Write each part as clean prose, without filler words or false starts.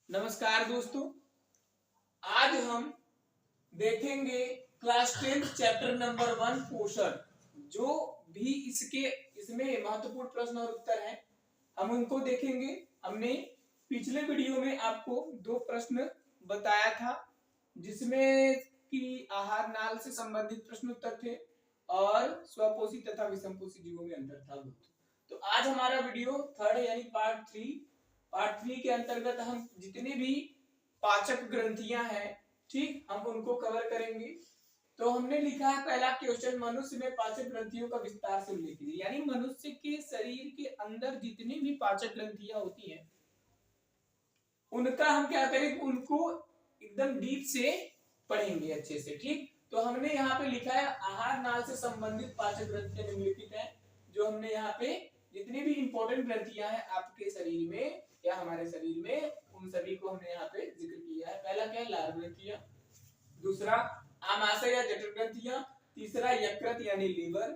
नमस्कार दोस्तों, आज हम देखेंगे क्लास 10 चैप्टर नंबर 1 पोषण। जो भी इसमें महत्वपूर्ण प्रश्न और उत्तर है हम उनको देखेंगे। हमने पिछले वीडियो में आपको दो प्रश्न बताया था जिसमें कि आहार नाल से संबंधित प्रश्न उत्तर थे और स्वपोषी तथा विषमपोषी जीवों में अंतर था। तो आज हमारा वीडियो थर्ड यानी पार्ट थ्री के अंतर्गत हम जितने भी पाचक ग्रंथियां हैं, ठीक, हम उनको कवर करेंगे। तो हमने लिखा है पहला क्वेश्चन, मनुष्य में पाचक ग्रंथियों का विस्तार से उल्लेख कीजिए। यानी मनुष्य के शरीर के अंदर जितनी भी पाचक ग्रंथियां होती हैं उनका हम क्या करेंगे, उनको एकदम डीप से पढ़ेंगे अच्छे से। ठीक, तो हमने यहाँ पे लिखा है आहार नाल से संबंधित पाचक ग्रंथियां निम्नलिखित है। जो हमने यहाँ पे जितनी भी इंपॉर्टेंट ग्रंथियां हैं आपके शरीर में या हमारे शरीर में, उन सभी को हमने यहाँ पे जिक्र किया है। पहला क्या है, लार ग्रंथियां, दूसरा आमाशय या जठर ग्रंथियां, तीसरा यकृत यानी लीवर,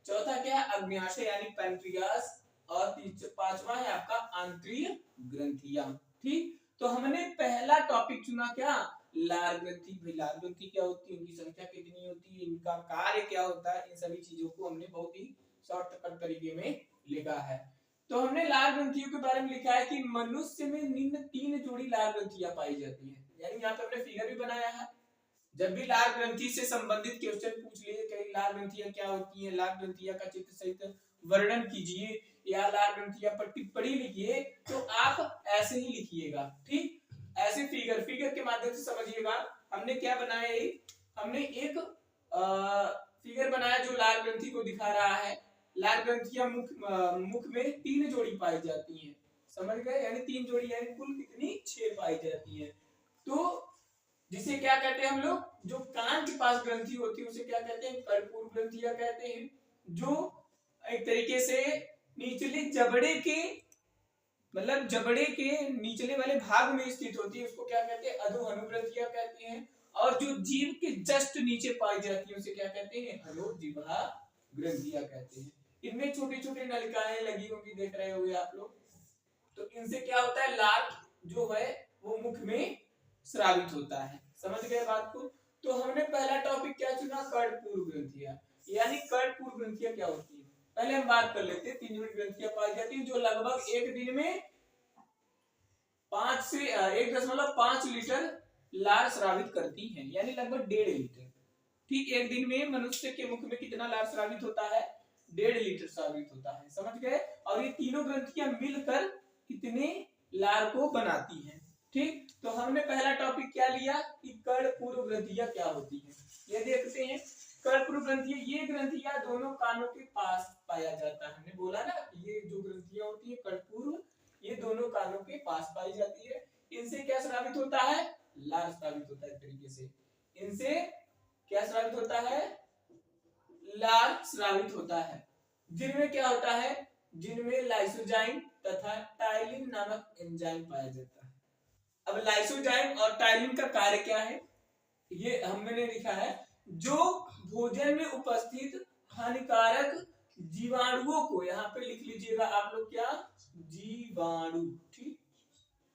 चौथा क्या है, अग्न्याशय यानी पैंक्रियास, और पांचवा है आपका आंतरिक ग्रंथियां। ठीक, तो हमने पहला टॉपिक चुना क्या, लार ग्रंथि। भाई लार ग्रंथि क्या होती है, उनकी संख्या कितनी होती है, इनका कार्य क्या होता है, इन सभी चीजों को हमने बहुत ही शॉर्टकट तरीके में लिखा है। तो हमने लार ग्रंथियों के बारे में लिखा है कि मनुष्य में निम्न 3 जोड़ी लार ग्रंथियां पाई जाती हैं। यानी यहाँ पे हमने फिगर भी बनाया है। जब भी लार ग्रंथि से संबंधित क्वेश्चन पूछ लिए कि लार ग्रंथियां क्या होती हैं, लार ग्रंथियां का चित्र सहित वर्णन कीजिए या लार ग्रंथियां पर टिप्पणी लिखिए, तो आप ऐसे ही लिखिएगा। ठीक, ऐसे फिगर के माध्यम से समझिएगा। हमने क्या बनाया, हमने एक फिगर बनाया जो लार ग्रंथि को दिखा रहा है। लार ग्रंथियां मुख में 3 जोड़ी पाई जाती हैं, समझ गए। यानी 3 जोड़ी यानी कुल कितनी, 6 पाई जाती हैं। तो जिसे क्या कहते हैं हम लोग, जो कान के पास ग्रंथि होती है उसे क्या कहते हैं, कर्पूर ग्रंथियां कहते हैं। जो एक तरीके से निचले जबड़े के मतलब जबड़े के निचले वाले भाग में स्थित होती है, उसको क्या कहते हैं, अधोहनु ग्रंथियां कहते हैं। और जो जीभ के जस्ट नीचे पाई जाती है उसे क्या कहते हैं, अधोजिह्वा ग्रंथियां कहते हैं। इनमें छोटी छोटी नलिकाएं लगी होंगी, देख रहे होंगे आप लोग। तो इनसे क्या होता है, लार जो है वो मुख में स्रावित होता है। समझ गए बात को। तो हमने पहला टॉपिक क्या चुना, कर्णपूर ग्रंथियां। यानी कर्णपूर ग्रंथियां क्या होती है, पहले हम बात कर लेते हैं। 3 जोड़ी ग्रंथियां पाई जाती है जो लगभग एक दिन में 5 से 1.5 लीटर लार स्रावित करती हैं, यानी लगभग 1.5 लीटर। ठीक, एक दिन में मनुष्य के मुख में कितना लार स्रावित होता है, 1.5 लीटर स्रावित होता है। समझ गए। और ये तीनों ग्रंथियां मिलकर कितने लार को बनाती हैं। ठीक, तो हमने पहला टॉपिक क्या लिया कि कर्णपूर ग्रंथियां क्या होती हैं। ये देखते हैं, कर्णपूर ग्रंथियां, ये ग्रंथियां दोनों कानों के पास पाया जाता है। हमने बोला ना, ये जो ग्रंथियां होती है कर्णपूर, ये दोनों कानों के पास पाई जाती है। इनसे क्या स्रावित होता है, लार स्रावित होता है। तरीके से इनसे क्या स्रावित होता है, लार स्रावित होता है। जिनमें क्या होता है, जिनमें लाइसोजाइम तथा टाइलिन नामक एंजाइम पाया जाता है। अब लाइसोजाइम और टाइलिन का कार्य क्या है, ये हमने लिखा है, जो भोजन में उपस्थित हानिकारक जीवाणुओं को, यहाँ पे लिख लीजिएगा आप लोग क्या, जीवाणु। ठीक,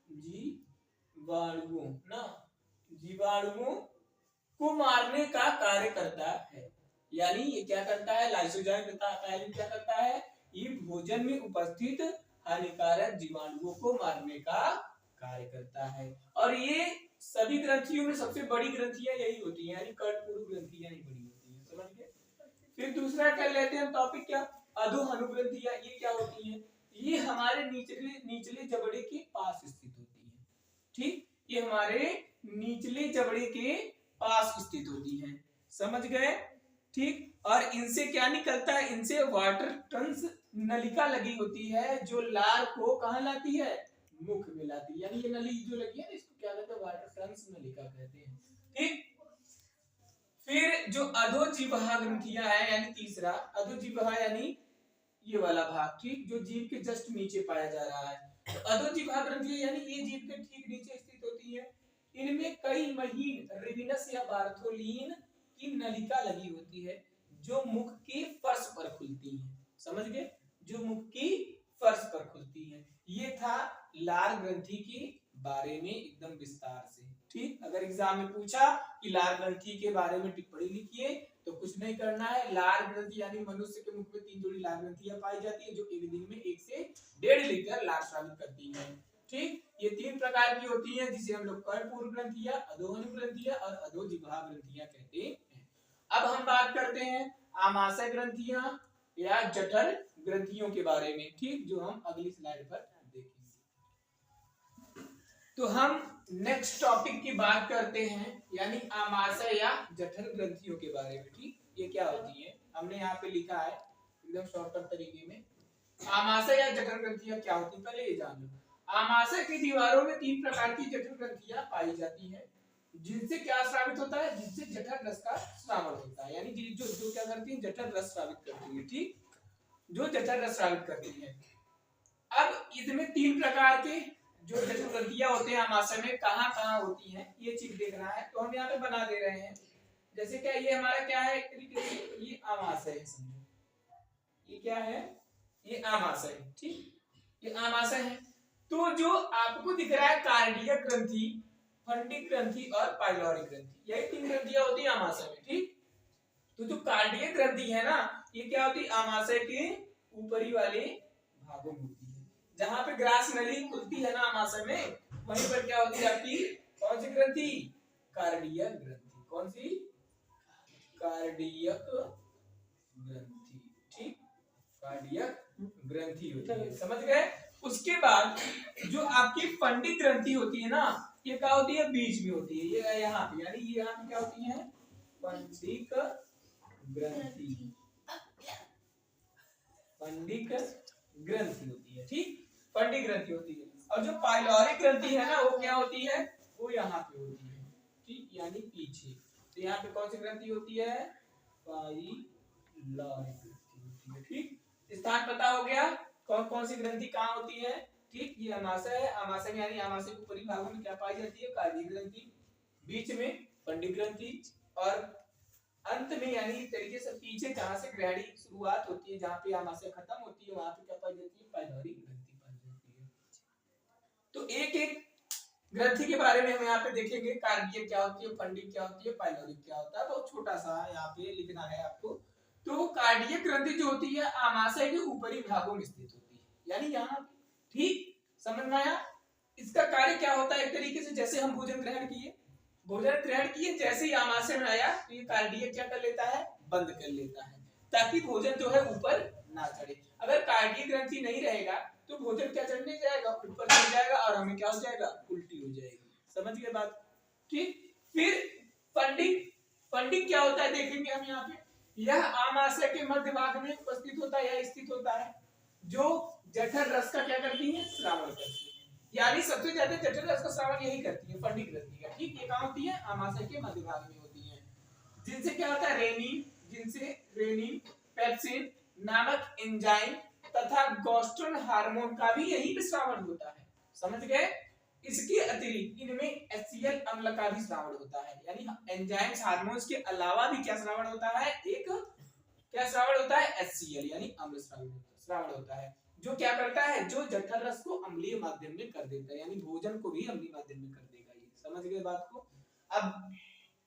जीवाणुओं ना, जीवाणुओं को मारने का कार्य करता है। यानी ये क्या करता है, लाइसोजाइम तथा टाइलिन क्या करता है, ये भोजन में उपस्थित हानिकारक जीवाणुओं को मारने का कार्य करता है। और ये सभी ग्रंथियों में सबसे बड़ी ग्रंथियां यही होती हैं, यानी कर्णपूर ग्रंथियां ही बड़ी होती हैं। समझ गए। फिर दूसरा क्या लेते हैं टॉपिक, क्या, अधोहनु ग्रंथियां। ये क्या होती हैं, ये हमारे निचले जबड़े के पास स्थित होती है। ठीक, ये हमारे निचले जबड़े के पास स्थित होती हैं। समझ गए। ठीक, और इनसे क्या निकलता है, इनसे वाटर टंस नलिका लगी होती है जो लार को कहां लाती है, मुख में लाती है। यानी ये नली जो लगी है इसको क्या कहते हैं, वाटर टंस नलिका कहते हैं। ठीक, फिर जो अधोजिह्वा ग्रंथियां है, यानी तीसरा अधोजिह्वा यानी ये वाला भाग, ठीक, जो जीभ के जस्ट नीचे पाया जा रहा है। तो अधोजिह्वा ग्रंथियां यानी ये जीभ के ठीक नीचे स्थित होती है। इनमें कई महीन रिविनस या बार्थोलीन की नलिका लगी होती है जो मुख के फर्श पर खुलती है। समझ गए, जो मुख की फर्श पर खुलती है। ये था लार ग्रंथि के बारे में एकदम विस्तार से। ठीक, अगर एग्जाम में पूछा कि लार ग्रंथि के बारे में टिप्पणी लिखिए तो कुछ नहीं करना है। लार ग्रंथि यानी मनुष्य के मुख में 3 जोड़ी लार ग्रंथियां पाई जाती है जो एक दिन में 1 से 1.5 लीटर लार स्रावित करती है। ठीक, ये 3 प्रकार की होती है जिसे हम लोग कर्णपूर ग्रंथियां, अधोहनु ग्रंथियां और अधोजिह्वा ग्रंथियां कहते हैं। अब हम बात करते हैं आमाशय ग्रंथियां या जठर ग्रंथियों के बारे में। ठीक, जो हम अगली स्लाइड पर देखेंगे। तो हम नेक्स्ट टॉपिक की बात करते हैं यानी आमाशय या जठर ग्रंथियों के बारे में। ठीक, ये क्या होती है हमने यहाँ पे लिखा है एकदम शॉर्टकट तरीके में। आमाशय या जठर ग्रंथियां क्या होती है पहले ये जान लो। आमाशय की दीवारों में 3 प्रकार की जठर ग्रंथियां पाई जाती है जिनसे क्या स्रावित होता है, जिनसे जठर रस का स्रावन होता है। यानी जो क्या करती है, जठर रस स्रावित करती है। ठीक, जो जठर रस स्रावित करती है। अब इसमें 3 प्रकार के जो जठर ग्रंथियां होते हैं आमाशय में कहाँ होती हैं ये चीज देखना है। तो हम यहाँ पे बना दे रहे हैं। जैसे क्या ये हमारा क्या है, एक तरीके से ये आमाशय है, समझो ये क्या है, ये आमाशय है। ठीक, ये आमाशय है। तो जो आपको दिख रहा है कार्डियक ग्रंथि, फंडिक ग्रंथि और पाइलोरिक ग्रंथि, यही 3 ग्रंथियां होती है आमाशय में। ठीक, तो जो कार्डियक ग्रंथि है ना ये क्या होती है, आमाशय के ऊपरी वाले भागों में होती है। जहां पे ग्रास नली खुलती है ना आमाशय में, वहीं पर क्या होती है आपकी कौन सी ग्रंथि, कार्डियक ग्रंथि। कौन सी, कार्डियक ग्रंथि। ठीक, कार्डियक ग्रंथि होती है, समझ गए। उसके बाद जो आपकी फंडिक ग्रंथि होती है ना ये क्या होती है, बीच में होती है, ये यहाँ पे, यानी ये यहाँ पे क्या होती है, फंडिक ग्रंथि, फंडिक ग्रंथि होती है। ठीक, फंडिक ग्रंथि होती है। और जो पाइलोरिक ग्रंथि है ना वो क्या होती है, वो यहाँ पे होती है। ठीक, यानी पीछे। तो यहाँ पे कौन सी ग्रंथि होती है, पाइलोरिक ग्रंथि होती है। ठीक, स्थान पता हो गया कौन कौन सी ग्रंथि कहाँ होती है। ठीक, ये आमाशय है, आमाशय में यानी आमाशय के ऊपरी भागों में क्या पाई जाती है, कार्डियक ग्रंथि, बीच में फंडिक ग्रंथि और अंत में यानी तरीके से पीछे जहां से ग्रैडी शुरुआत होती है, जहां पे आमाशय खत्म होती है वहां पे क्या पाई जाती है, पाइलोरिक ग्रंथि पाई जाती है। तो एक एक ग्रंथि के बारे में हम यहाँ पे देखेंगे, कार्डियक क्या होती है, फंडिक क्या होती है, पाइलोरिक क्या होता है, बहुत छोटा सा यहाँ पे लिखना है आपको। तो कार्डियक ग्रंथि जो होती है आमाशय के ऊपरी भागों में स्थित होती है, यानी यहाँ। ठीक, समझ में आया। इसका कार्य क्या होता है, एक तरीके से जैसे हम भोजन ग्रहण किए जैसे ही आमाशय में आया तो ये कार्डियक क्या कर लेता है, बंद कर लेता है ताकि भोजन जो है ऊपर ना चढ़े। अगर कार्डियक ग्रंथि नहीं रहेगा तो भोजन क्या चढ़ने जाएगा, ऊपर चढ़ जाएगा और हमें क्या हो जाएगा, उल्टी हो जाएगी। समझ गए बात। ठीक, फिर फंडिक क्या होता है देखेंगे हम यहाँ पे। यह आमाशय के मध्य भाग में उपस्थित होता है या स्थित होता है, जो जठर रस का क्या करती है, श्रावण करती है। यानी सबसे ज्यादा जठर रस का श्रावण यही करती है, फंडिक ग्रंथि का। ठीक, ये कहाँ होती है, आमाशय के मध्य भाग में होती है। जिनसे क्या होता है, रेनिन, पेप्सिन नामक एंजाइम तथा गॉस्ट्रोन हार्मोन का भी यही पे श्रावण होता है। समझ गए। इसके अतिरिक्त इनमें HCl अम्ल का भी श्रावण होता है, यानी एंजाइम्स हार्मोन्स के अलावा भी क्या श्रावण होता है, एक क्या श्रावण होता है, HCl यानी अम्ल श्रावण होता है, जो क्या करता है, जो जठर रस को अम्लीय माध्यम में कर देता है, यानी भोजन को भी अम्लीय माध्यम में कर देगा। ये समझ गए बात को। अब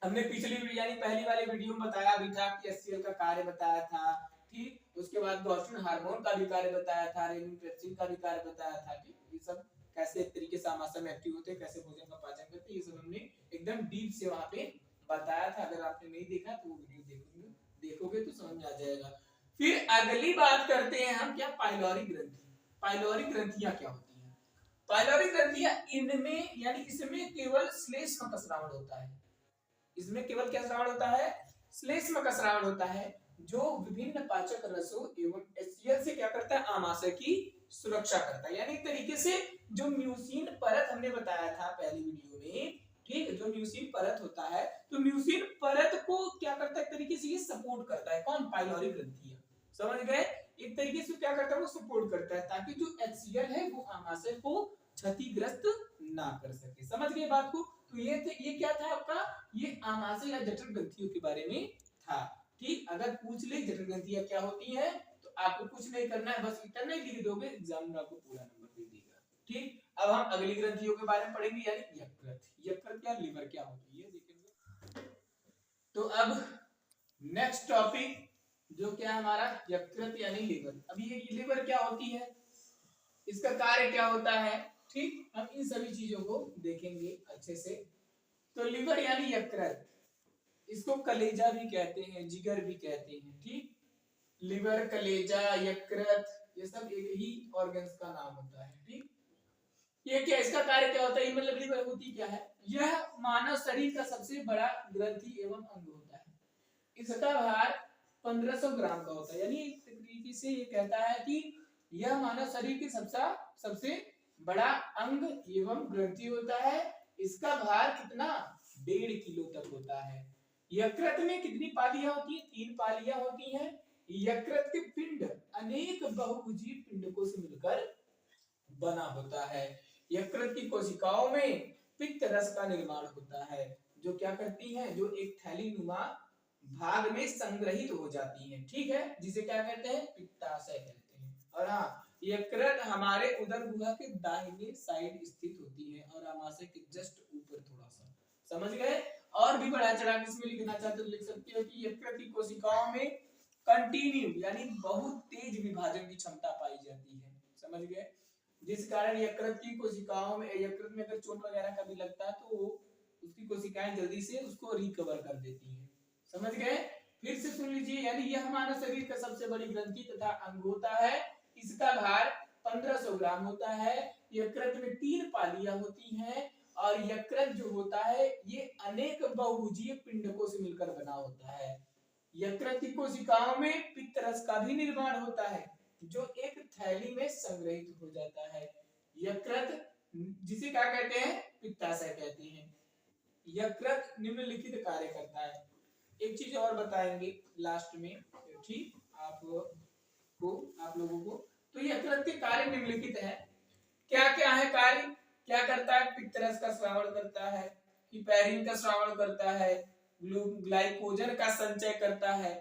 हमने पिछली यानी पहली वाले वीडियो में बताया भी था कि HCl का कार्य बताया था। ठीक, उसके बाद गॉस्ट्रोन हार्मोन का भी कार्य बताया था, रेनिन पेप्सिन का भी कार्य बताया था। ठीक, ये सब कैसे एक तरीके से आमाशय में एक्टिव होते हैं, कैसे भोजन का पाचन करते हैं, ये सब हमने एकदम डीप से वहां पे बताया था। अगर आपने नहीं देखा तो वो वीडियो देखोगे तो समझ में आ जाएगा। फिर अगली बात करते हैं हम क्या, पाइलोरिक ग्रंथि। पाइलोरिक ग्रंथियां क्या होती हैं, पाइलोरिक ग्रंथियां इनमें यानी इसमें केवल श्लेष्म का श्रावण होता है। इसमें केवल क्या श्रावण होता है, श्लेष्म का श्रावण होता है, जो विभिन्न पाचक रसों एवं HCl से क्या करता है, आमाशय की सुरक्षा करता है। यानी एक तरीके से जो म्यूसिन परत हमने बताया था पहली वीडियो में। ठीक, जो म्यूसिन परत होता है तो म्यूसिन परत को क्या करता है, एक तरीके से ये सपोर्ट करता है। कौन, पाइलोरिक ग्रंथि। समझ गए। एक तरीके से क्या करता है, वो सपोर्ट करता है ताकि जो HCl है वो आमाशय को क्षतिग्रस्त ना कर सके। समझ गए बात को। तो ये क्या था आपका, ये आमाशय या जठर ग्रंथियों के बारे में था। ठीक, अगर पूछ ले जठर ग्रंथियां क्या होती हैं तो आपको कुछ नहीं करना है, बस इतना ही लिख दोगे, एग्जाम में आपको पूरा नंबर दे देगा। ठीक, अब हम अगली ग्रंथियों के बारे में पढ़ेंगे, यानी यकृत। यकृत या लिवर क्या होती है देखेंगे। तो अब नेक्स्ट टॉपिक जो क्या हमारा यकृत यानी लिवर। अब ये लिवर क्या होती है, इसका कार्य क्या होता है, ठीक, हम इन सभी चीजों को देखेंगे अच्छे से। तो लिवर यानी यकृत, इसको कलेजा भी कहते हैं, जिगर भी कहते हैं, ठीक। लिवर, कलेजा, यकृत, ये सब एक ही ऑर्गन्स का नाम होता है, ठीक। ये क्या, इसका कार्य क्या होता है, मतलब लिवर होती क्या है, यह मानव शरीर का सबसे बड़ा ग्रंथि एवं अंग होता है। इसका भार 1500 ग्राम का होता है, यानी एक तरीके से ये कहता है कि यह मानव शरीर की सबसे बड़ा अंग एवं ग्रंथि होता है। इसका भार कितना, 1.5 किलो तक होता है। यकृत में कितनी पालियां होती है, 3 पालियां होती हैं। यकृत के पिंड अनेक बहुभुजीय पिंडकों से मिलकर बना होता है। यकृत की कोशिकाओं में पित्त रस का निर्माण होता है, जो क्या करती हैं, जो एक थैली नुमा भाग में संग्रहित हो जाती हैं, ठीक है, जिसे क्या कहते हैं, पित्ताशय कहते हैं। और हाँ, यकृत हमारे उदर गुहा के दाहिने साइड स्थित होती है और आमाशय के जस्ट ऊपर थोड़ा सा, समझ गए। और भी बड़ा चढ़ा के इसमें लिखना चाहते तो लिख सकते हो कि यकृत की कोशिकाओं में कंटिन्यू यानी बहुत तेज विभाजन की क्षमता पाई जाती है, समझ गए। जिस कारण यकृत की कोशिकाओं में, यकृत में अगर चोट वगैरह कभी लगता है तो उसकी कोशिकाएं जल्दी से उसको रिकवर कर देती हैं, समझ गए। फिर से सुन लीजिए, यानी यह हमारा शरीर का सबसे बड़ी ग्रंथि तथा अंग होता है। इसका भार 1500 ग्राम होता है। यकृत में 3 पालियां होती हैं और यकृत जो होता है ये अनेक बहुभुजीय पिंडकों से मिलकर बना होता है। यकृत की कोशिकाओं में पित्त रस का भी निर्माण होता है, जो एक थैली में संग्रहित हो जाता है। यकृत जिसे क्या कहते हैं, पित्ताशय कहते हैं। यकृत निम्नलिखित कार्य करता है। एक चीज और बताएंगे लास्ट में, ठीक, आप लोगों को। तो यकृत के कार्य निम्नलिखित है। क्या क्या है कार्य, क्या करता है, पित्त रस का श्रावण करता है, हिपैरिन का श्रावण करता है, ग्लाइकोजन का संचय करता है,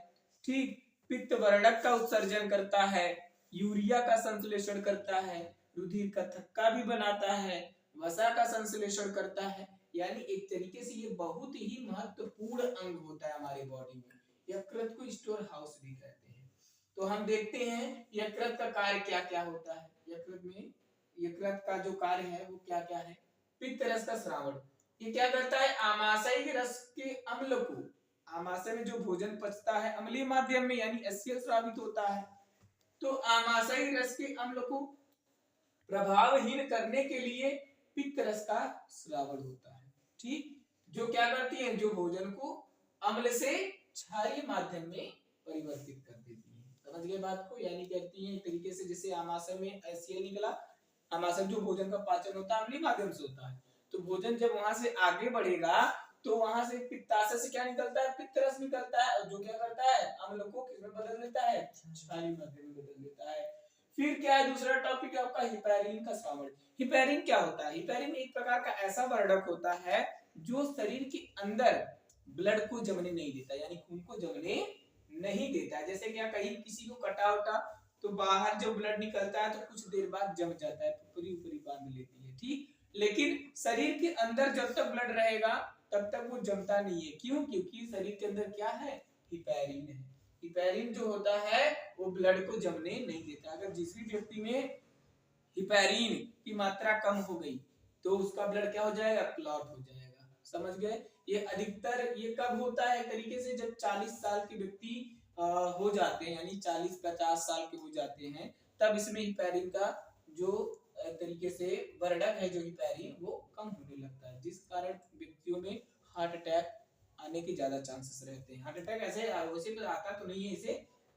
ठीक, पित्त वर्णक का उत्सर्जन करता है, यूरिया का संश्लेषण करता है, रुधिर का थक्का भी बनाता है, वसा का संश्लेषण करता है। यानी एक तरीके से ये बहुत ही महत्वपूर्ण अंग होता है हमारी बॉडी में। यकृत को स्टोर हाउस भी कहते हैं। तो हम देखते हैं यकृत का कार्य क्या क्या होता है। यकृत में यकृत का जो कार्य है वो क्या क्या है। पित्त रस का श्रावण, ये क्या करता है, आमाशय के रस के अम्ल को, आमाशय में जो भोजन पचता है अम्लीय माध्यम में यानी HCl स्रावित होता है, तो आमाशय रस के अम्ल को प्रभावहीन करने के लिए पित्त रस का श्रावण होता है, ठीक, जो क्या करती है, जो भोजन को अम्ल से क्षारीय माध्यम में परिवर्तित कर देती है, समझ गए बात को। यानी कहती है एक तरीके से जैसे आमाशय में HCl निकला, आमाशय जो भोजन का पाचन होता है अम्लीय माध्यम से होता है, तो भोजन जब वहां से आगे बढ़ेगा तो वहां से पित्ताशय से क्या निकलता है, पित्त रस निकलता है, और जो क्या करता है, अम्ल को किसमें बदल देता है, क्षारीय माध्यम में बदल देता है। फिर क्या है, दूसरा टॉपिक है आपका हिपैरिन का श्रावण। हिपैरिन क्या होता है, हिपैरिन एक प्रकार का ऐसा वर्णक होता है जो शरीर के अंदर ब्लड को जमने नहीं देता, यानी खून को जमने नहीं देता है। जैसे क्या, कहीं किसी को कटा उटा तो बाहर जब ब्लड निकलता है तो कुछ देर बाद जम जाता है, ऊपरी बांध लेती है, ठीक, लेकिन शरीर के अंदर जब तक ब्लड रहेगा तब तक वो जमता नहीं है। क्यों, क्योंकि शरीर के अंदर क्या है, हिपैरिन है। हिपैरिन जो होता है वो ब्लड को जमने नहीं देता। अगर जिस भी व्यक्ति में हिपैरिन की मात्रा कम हो गई तो उसका ब्लड क्या हो जाएगा, क्लॉट हो जाएगा, समझ गए। ये अधिकतर ये कब होता है, तरीके से जब 40 साल के व्यक्ति हो जाते हैं, यानी 40-50 साल के हो जाते हैं, तब इसमें हिपैरिन का जो तरीके से वर्णक है, जो हिपैरिन वो कम होने लगता है, जिस कारण व्यक्तियों में हार्ट अटैक आने के ज्यादा चांसेस रहते हैं। हार्ट अटैक ऐसे वैसे तो आता तो नहीं है इसे,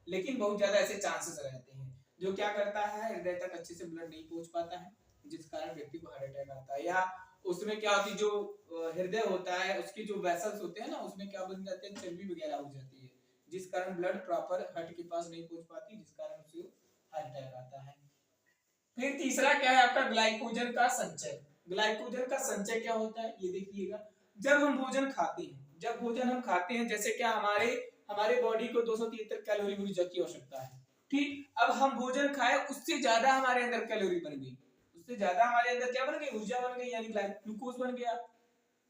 लेकिन बहुत ज्यादा ऐसे चांसेस रहते हैं। जो क्या करता है, हृदय तक अच्छे से ब्लड नहीं पहुंच पाता है, जिस कारण व्यक्ति को हार्ट अटैक आता है। या उसमें क्या होती है, जो हृदय होता है उसकी जो वेसल्स होते हैं ना, उसमें क्या बन जाते हैं, चर्बी वगैरह हो जाती है, जिस कारण ब्लड प्रॉपर हार्ट के पास नहीं पहुंच पाती, जिस कारण उसे हार्ट अटैक आता है। फिर तीसरा क्या है आपका, ग्लाइकोजन का संचय। ग्लाइकोजन का संचय क्या होता है, ये देखिएगा। जब हम भोजन खाते हैं, जब भोजन हम खाते हैं, जैसे क्या हमारे बॉडी को 273 कैलोरी ऊर्जा की आवश्यकता है, ठीक। अब हम भोजन खाए, उससे ज्यादा हमारे अंदर कैलोरी बन गई, उससे ज्यादा हमारे अंदर क्या बन गई, ऊर्जा बन गई, यानी ग्लूकोज बन गया।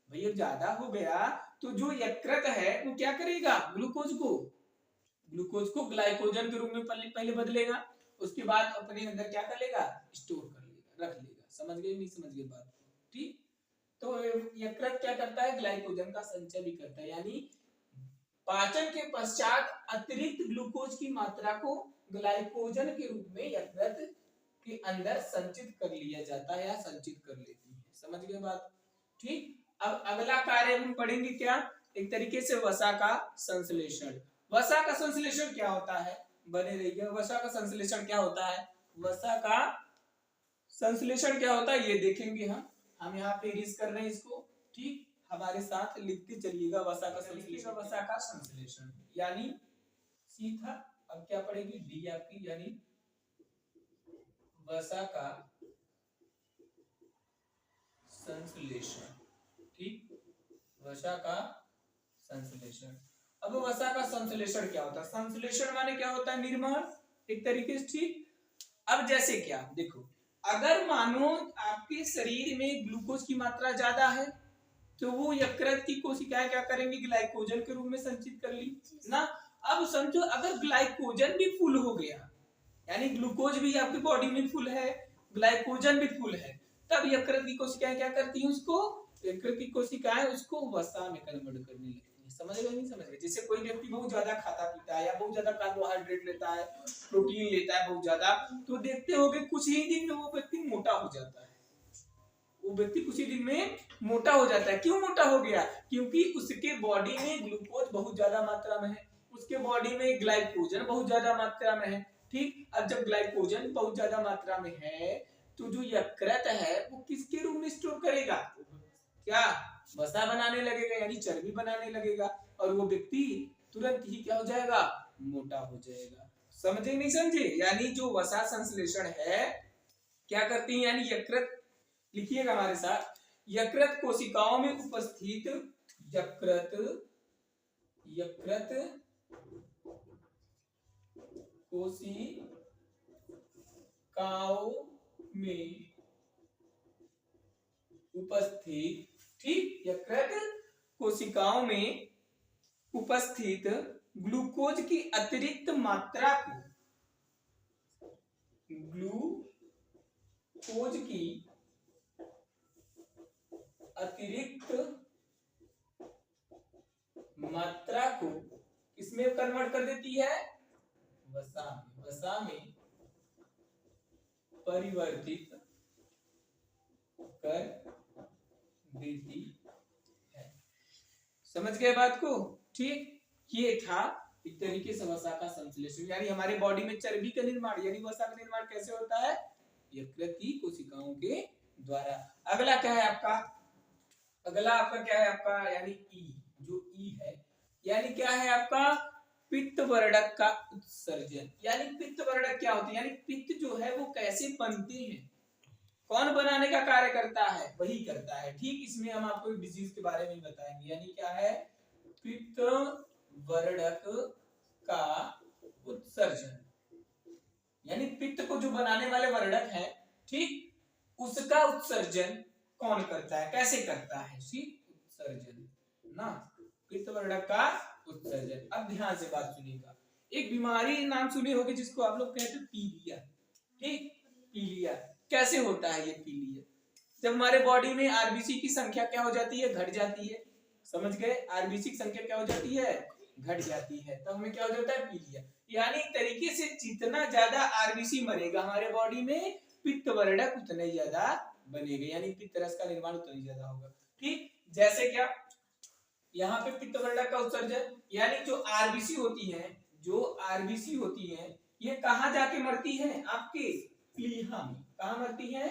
भैया ज्यादा हो गया तो जो यकृत है वो क्या करेगा, ग्लूकोज को ग्लाइकोजन के रूप में पहले बदलेगा, उसके बाद अपने अंदर क्या कर लेगा, स्टोर कर लेगा, रख लेगा। समझ गए नहीं समझ गए बात को? ठीक। तो यकृत क्या करता है, ग्लाइकोजन का संचय भी करता है, यानी पाचन के पश्चात अतिरिक्त ग्लूकोज की मात्रा को ग्लाइकोजन के रूप में यकृत के अंदर संचित कर लिया जाता है या संचित कर लेती है। समझ गए बात? ठीक। अब अगला कार्य हम पढ़ेंगे क्या, एक तरीके से वसा का संश्लेषण। वसा का संश्लेषण क्या होता है, बने रहिए। वसा का संश्लेषण क्या होता है, वसा का संश्लेषण क्या होता है ये देखेंगे हम यहाँ पे इरेज कर रहे हैं इसको। ठीक, हमारे साथ लिखते चलिएगा वसा का संश्लेषण। वसा का संश्लेषण यानी सीधा अब क्या पढ़ेगी, डी आपकी, यानी वसा का संश्लेषण। ठीक, वसा का संश्लेषण। अब वसा का संश्लेषण क्या होता है, संश्लेषण माने क्या होता है, निर्माण एक तरीके से। ठीक, अब जैसे क्या देखो, अगर मानो आपके शरीर में ग्लूकोज की मात्रा ज्यादा है तो वो यकृत की कोशिकाएं क्या करेंगी, ग्लाइकोजन के रूप में संचित कर ली ना। अब समझो अगर ग्लाइकोजन भी फुल हो गया, यानी ग्लूकोज भी आपकी बॉडी में फुल है, ग्लाइकोजन भी फुल है, तब यकृत की कोशिकाएं क्या करती हैं, उसको यकृत की कोशिकाएं उसको वसा में कन्वर्ट करने लगती है। समझ गए नहीं समझ गए? जैसे कोई व्यक्ति बहुत ज्यादा खाता पीता है या बहुत ज्यादा कार्बोहाइड्रेट लेता है, प्रोटीन लेता है बहुत ज्यादा, तो देखते होगे कुछ ही दिन में वो व्यक्ति मोटा हो जाता है। वो व्यक्ति कुछ ही दिन में मोटा हो जाता है। क्यों मोटा हो गया, क्योंकि उसके बॉडी में ग्लूकोज बहुत ज्यादा मात्रा में है, उसके बॉडी में ग्लाइकोजन बहुत ज्यादा मात्रा में है। ठीक, अब जब ग्लाइकोजन बहुत ज्यादा मात्रा में है तो जो यकृत है वो किसके रूप में स्टोर करेगा, क्या, वसा बनाने लगेगा, यानी चर्बी बनाने लगेगा, और वो व्यक्ति तुरंत ही क्या हो जाएगा, मोटा हो जाएगा। समझे नहीं समझे? यानी जो वसा संश्लेषण है क्या करती है, यानी यकृत, लिखिएगा हमारे साथ, यकृत कोशिकाओं में उपस्थित यकृत कोशिकाओं में उपस्थित, ठीक, यकृत कोशिकाओं में उपस्थित ग्लूकोज की अतिरिक्त मात्रा को, ग्लूकोज की अतिरिक्त मात्रा को किसमें कन्वर्ट कर देती है, वसा में परिवर्तित कर देती है। समझ गए बात को? ठीक, ये था एक तरीके से वसा का संश्लेषण, यानी हमारे बॉडी में चर्बी का निर्माण, यानी वसा का निर्माण कैसे होता है, यकृत की कोशिकाओं के द्वारा। अगला क्या है आपका, अगला आपका क्या है आपका, यानी ई, जो ई है यानी क्या है आपका, पित्त वर्णक का उत्सर्जन। यानी पित्त वर्णक क्या होती है, यानी पित्त जो है वो कैसे बनते हैं, कौन बनाने का कार्य करता है, वही करता है। ठीक, इसमें हम आपको एक डिजीज के बारे में बताएंगे, यानी क्या है, पित्त वर्णक का उत्सर्जन, यानी पित्त को जो बनाने वाले वर्णक है, ठीक, उसका उत्सर्जन कौन करता है, कैसे करता है, ठीक, उत्सर्जन ना, पित्त वर्णक का उत्सर्जन। अब ध्यान से बात सुनिएगा, एक बीमारी नाम सुने होगे जिसको आप लोग कहते हैं पीलिया। ठीक, पीलिया कैसे होता है, ये पीलिया जब हमारे बॉडी में आरबीसी की संख्या क्या हो जाती है, घट जाती है। समझ गए, आरबीसी की संख्या क्या हो जाती है, घट जाती है, तब हमें क्या हो जाता है, पीलिया। यानी एक तरीके से जितना ज्यादा आरबीसी मरेगा हमारे बॉडी में, पित्त वर्णक उतने ज्यादा बनेगा, यानी पित्त रस का निर्माण उतना ज्यादा होगा। ठीक, जैसे क्या यहाँ पे पित्त वर्णक का उत्सर्जन, यानी जो आरबीसी होती है, जो आरबीसी होती है, ये कहाँ जाके मरती है, आपके प्लीहा में। कहाँ मरती है,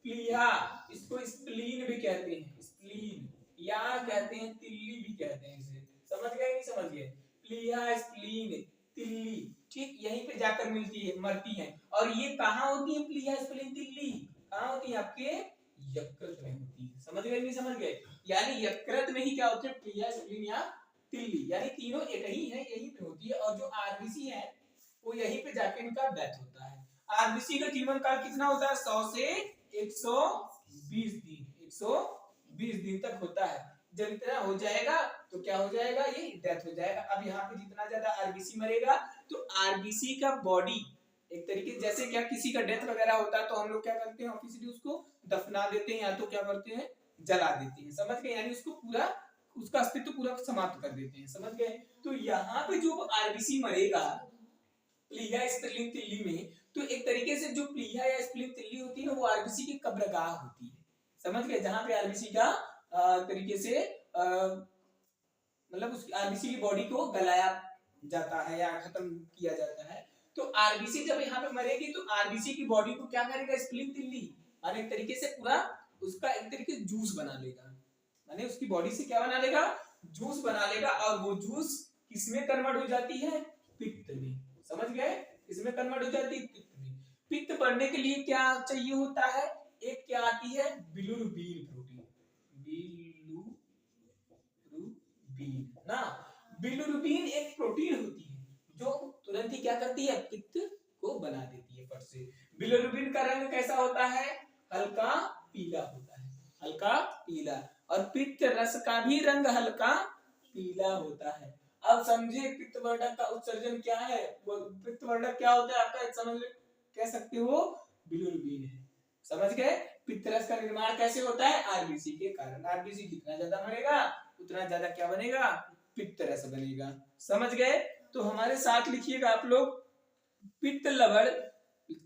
प्लीहा, इसको स्प्लीन भी कहते हैं, स्प्लीन, या कहते हैं तिल्ली भी कहते हैं इसे। समझ गए नहीं समझ गए, प्लीहा, स्प्लीन, तिल्ली, ठीक, यहीं पे जाकर मिलती है, मरती है। और ये कहाँ होती है, प्लीहा, स्प्लीन, तिल्ली कहाँ होती है, आपके यकृत में होती है। समझ गए नहीं समझ गए, यानी यकृत में ही क्या होते हैं, प्लीहा, स्प्लीन या तिल्ली, यानी तीनों एक ही है, यहीं पे होती है। और जो आरबीसी है वो यहीं पे जाके इनका डेथ होता है। आरबीसी का जीवन काल कितना होता है, 100 से 120 दिन, 120 दिन तक होता है। जब इतना हो जाएगा तो क्या हो जाएगा, ये डेथ हो जाएगा। अब यहाँ पे जितना ज्यादा आरबीसी मरेगा तो आरबीसी का बॉडी एक तरीके जैसे क्या किसी का डेथ वगैरह होता है तो हम लोग क्या करते हैं ऑफिशियली उसको दफना देते हैं या तो क्या करते हैं जला देते हैं, समझ गए, यानी उसको पूरा उसका अस्तित्व पूरा समाप्त कर देते हैं, समझ गए। तो यहाँ पे जो आरबीसी मरेगा प्लीहा स्त्रीलिंग तिल्ली में, तो एक तरीके से जो प्लीहा या स्त्रीलिंग तिल्ली होती है ना वो आरबीसी की कब्रगाह होती है, समझ गए, जहां पे आरबीसी का तरीके से मतलब उस आरबीसी की बॉडी को गलाया जाता है या खत्म किया जाता है। तो आरबीसी जब यहाँ पे मरेगी तो आरबीसी की बॉडी को क्या करेगा स्प्लिट तिल्ली, और एक तरीके से पूरा उसका एक तरीके से जूस बना लेगा, माने उसकी बॉडी से क्या बना लेगा, जूस बना लेगा, और वो जूस किसमें कन्वर्ट हो जाती है, पित्त में, समझ गए, इसमें कन्वर्ट हो जाती है पित्त में। पित्त बढ़ने के लिए क्या चाहिए होता है, एक क्या आती है बिलिरुबिन प्रोटीन, बिलिरुबिन ना, बिलिरुबिन एक प्रोटीन होती है जो तुरंत ही क्या करती है पित्त को बना देती है फट से। बिलिरुबिन का रंग कैसा होता है, हल्का पीला होता है, हल्का पीला, और पित्त रस का भी रंग हल्का पीला होता है। अब समझिए पित्तवर्धक का उत्सर्जन क्या है, वो पित्तवर्धक क्या होता है आपका समझ कह सकते हो बिलिरुबिन है, समझ गए। पित्त रस का निर्माण कैसे होता है, आरबीसी के कारण, आरबीसी जितना ज्यादा मरेगा उतना ज्यादा क्या बनेगा, पित्त रस बनेगा, समझ गए। तो हमारे साथ लिखिएगा आप लोग, पित्त लवण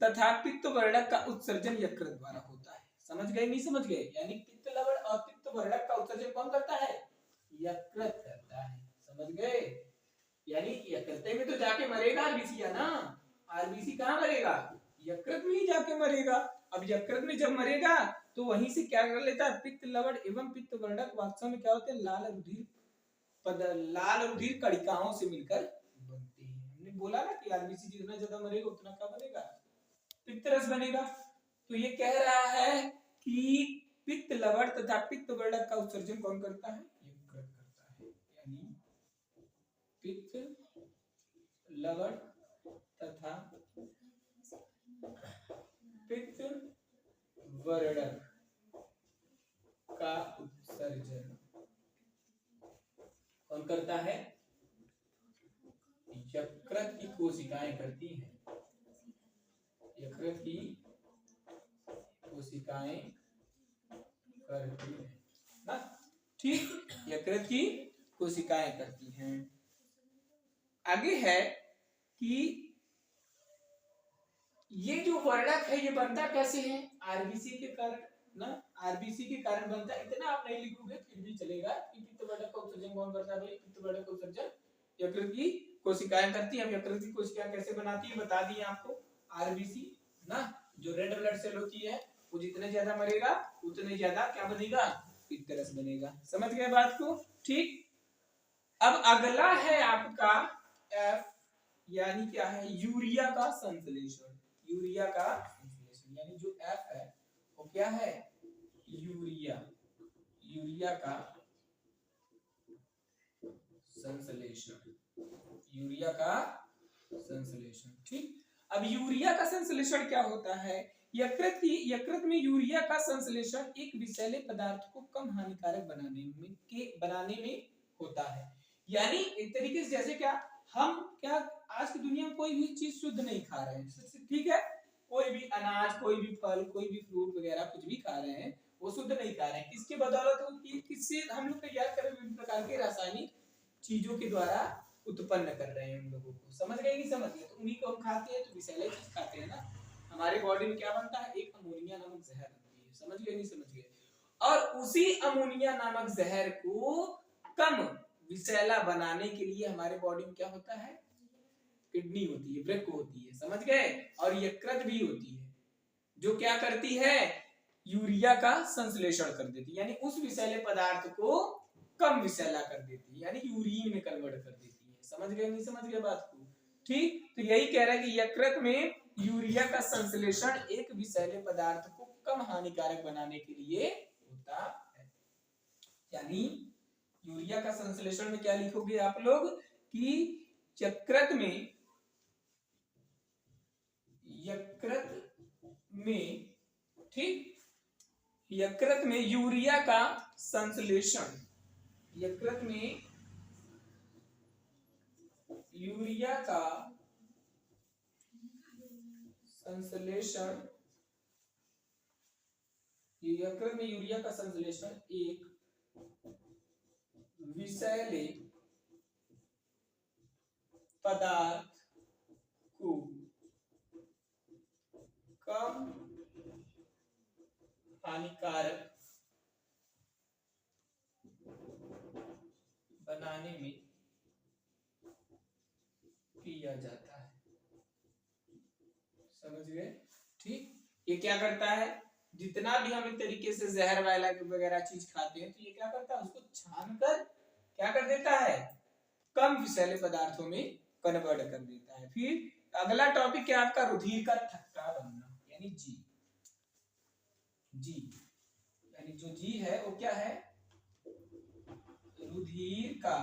तथा पित्तवर्धक का उत्सर्जन यकृत द्वारा होता है, समझ गए नहीं समझ गए, यानी पित्त लवण और पित्तवर्धक का उत्सर्जन कौन करता है, यकृत करता है, समझ गए, यानी यकृत में तो जाके मरेगा आरबीसी है ना, आरबीसी कहाँ मरेगा, यकृत में ही जाके मरेगा। अब यकृत में जब मरेगा तो वहीं से क्या कर लेता है, पित्त लवण एवं पित्तवर्धक वास्तव में क्या होते हैं, लाल रुधिर कणिकाओं से मिलकर बनते हैं। हमने बोला ना कि आरबीसी जितना ज्यादा मरेगा उतना क्या बनेगा, पित्त रस बनेगा। तो ये कह रहा है कि पित्त लवण तथा पित्तवर्धक का उत्सर्जन कौन करता है, यकृत करता है, यानी पित्त लवण तथा पित्तवर्धक का उत्सर्जन कौन करता है, यकृत की कोशिकाएं करती हैं, यकृत की कोशिकाएं करती हैं ना, ठीक, यकृत की कोशिकाएं करती हैं। आगे है कि ये जो वर्णक है ये बनता कैसे है, आरबीसी के कारण ना, आरबीसी के कारण बनता है, इतना आप नहीं लिखोगे फिर भी चलेगा कि पित्तवर्धक का उत्सर्जन कौन करता है भाई, पित्तवर्धक का उत्सर्जन यकृत की कोशिकाएं करती है। अब यकृत की कोशिकाएं कैसे बनाती है बता दिए आपको, आरबीसी ना, जो रेड ब्लड सेल होती है वो जितने ज्यादा मरेगा उतने ज्यादा क्या बनेगा, पित्त रस बनेगा, समझ गए बात को, ठीक। अब अगला है आपका एफ, यानी क्या है, यूरिया का संश्लेषण, यूरिया का संश्लेषण, यानी जो एफ है वो क्या है, यूरिया, यूरिया का संश्लेषण, यूरिया का संश्लेषण, ठीक। अब यूरिया का संश्लेषण क्या होता है, यकृत में यूरिया का संश्लेषण एक विषैले पदार्थ को कम हानिकारक बनाने में होता है। यानी एक तरीके से जैसे क्या हम क्या आज की दुनिया में कोई भी चीज शुद्ध नहीं खा रहे हैं, ठीक है, कोई भी अनाज, कोई भी फल, कोई भी फ्रूट वगैरह कुछ भी खा रहे हैं वो शुद्ध नहीं खा रहे हैं, किसके बदौलत, किससे हम लोग तैयार कर रहे हैं, विभिन्न प्रकार के रासायनिक चीजों के द्वारा उत्पन्न कर रहे हैं हम लोगों को, समझ गए नहीं समझ गए, तो उन्हीं को हम खाते हैं, तो विषैले चीज खाते हैं ना, हमारे बॉडी में क्या बनता है, एक अमोनिया नामक जहर बनती है, समझ गए नहीं समझ गए, और उसी अमोनिया नामक जहर को कम विषैला बनाने के लिए हमारे बॉडी में क्या होता है, किडनी होती है, वृक्क होती है, समझ गए, और यकृत भी होती है जो क्या करती है, यूरिया का संश्लेषण कर देती है, यानी उस विषैले पदार्थ को कम विषैला कर देती है, यानी यूरिन में कन्वर्ट कर देती है, समझ गए नहीं समझ गए बात को, ठीक। तो यही कह रहा है कि यकृत में यूरिया का संश्लेषण एक विषैले पदार्थ को कम हानिकारक बनाने के लिए होता है। यानी यूरिया का संश्लेषण में क्या लिखोगे आप लोग कि यकृत में ठीक यकृत में यूरिया का संश्लेषण, यकृत में यूरिया का संश्लेषण, यकृत में यूरिया का संश्लेषण एक विषैले पदार्थ को कम हानिकारक बनाने में किया जाता है। समझ गए? ठीक, ये क्या करता है, जितना भी हम एक तरीके से जहर वाला वगैरह चीज खाते हैं तो ये क्या करता है, उसको छानकर क्या कर देता है, कम विषैले पदार्थों में कन्वर्ट कर देता है। फिर अगला टॉपिक क्या आपका, रुधिर का थक्का बनना, यानी जी। जी यानी जो जी है वो क्या है, रुधिर का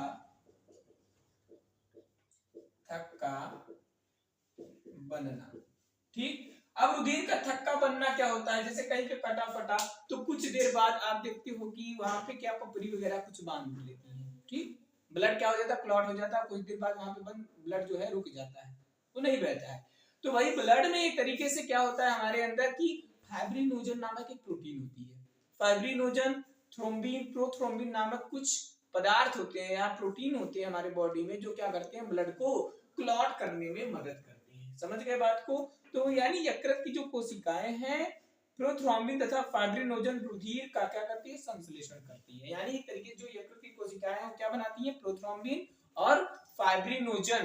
थक्का बनना। ठीक, अब रुधिर का थक्का बनना क्या होता है, जैसे कहीं पे कटा फटा तो कुछ देर बाद आप देखते हो कि वहां पे क्या पपड़ी वगैरह कुछ बांध लेती है। ठीक, ब्लड क्या हो जाता है, क्लॉट हो जाता है, कुछ देर बाद वहां पे ब्लड जो है रुक जाता है, तो नहीं बहता है। तो वही ब्लड में एक तरीके से क्या होता है हमारे अंदर की फाइब्रिनोजन नामक एक प्रोटीन होती है। फाइब्रिनोजन, थ्रोम्बिन, प्रोथ्रोम्बिन नामक कुछ पदार्थ होते हैं या प्रोटीन होते हैं हमारे बॉडी में, जो क्या करते हैं, ब्लड को क्लॉट करने में मदद करते हैं। समझ गए बात को? तो यानी यकृत की जो कोशिकाएं हैं, प्रोथ्रोम्बिन तथा फाइब्रिनोजन रुधिर का क्या करती है, संश्लेषण करती है। यानी एक तरीके जो यकृत की कोशिकाएं हैं क्या बनाती है, प्रोथ्रोम्बिन और फाइब्रिनोजन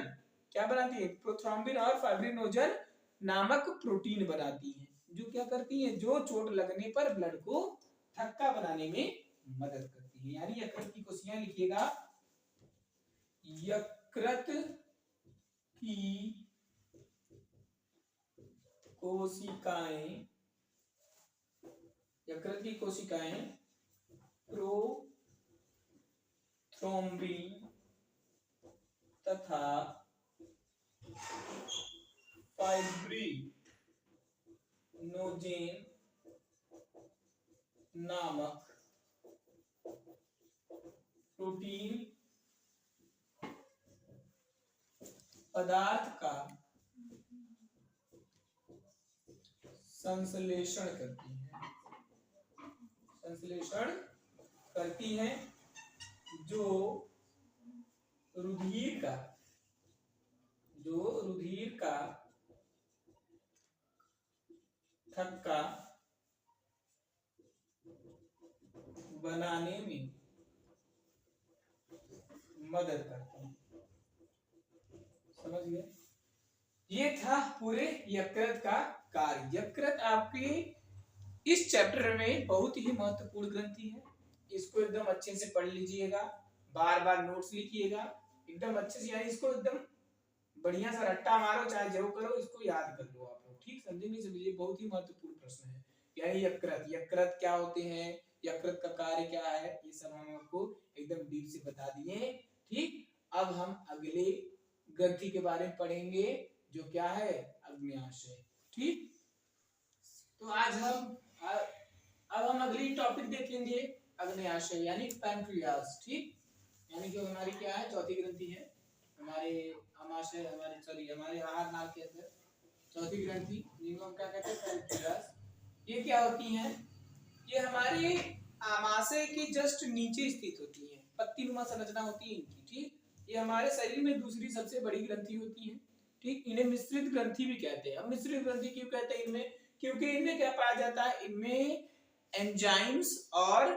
क्या बनाती है, प्रोथ्रोम्बिन और फाइब्रिनोजन नामक प्रोटीन बनाती है, जो क्या करती है, जो चोट लगने पर ब्लड को थक्का बनाने में मदद करती है। यानी यकृत की कोशिकाएं, लिखिएगा, यकृत की कोशिकाएं, यकृत की कोशिकाएं प्रोथ्रोम्बिन तथा फाइब्रिनोजेन नामक प्रोटीन पदार्थ का संश्लेषण करती है, संश्लेषण करती है, जो रुधिर का थक्का बनाने में मदद करती है। समझ गए? ये था पूरे यकृत का कार्य। यकृत आपके इस चैप्टर में बहुत ही महत्वपूर्ण ग्रंथि है, इसको एकदम अच्छे से पढ़ लीजिएगा, बार बार नोट्स लिखिएगा एकदम अच्छे से, यानी इसको एकदम बढ़िया सा रट्टा मारो, चाहे जो करो, इसको याद कर लो आप लोग। ठीक, समझे नहीं समझे, बहुत ही महत्वपूर्ण प्रश्न है। यानी यकृत क्या होते हैं, यकृत का कार्य क्या है, ये सब हम आपको एकदम डीप से बता दिए। ठीक, अब हम अगले ग्रंथि के बारे में पढ़ेंगे, जो क्या है, अग्न्याशय। ठीक, तो आज हम अब हम अगली टॉपिक देखेंगे, अग्न्याशय यानी पैंक्रियास। ठीक, यानी जो हमारी क्या है, चौथी ग्रंथि है हमारे आमाशय, हमारे आहार नाल के अंदर चौथी ग्रंथि, जिनको हम क्या कहते हैं, पैंक्रियास। ये क्या होती हैं, ये हमारे आमाशय के जस्ट नीचे स्थित होती हैं, पत्तीनुमा संरचना होती है इनकी। ठीक, ये हमारे शरीर में दूसरी सबसे बड़ी ग्रंथि होती है। ठीक, इन्हें मिश्रित ग्रंथि भी कहते हैं। अब मिश्रित ग्रंथि क्यों कहते हैं इनमें, क्योंकि इनमें क्या पाया जाता है, इनमें एंजाइम्स और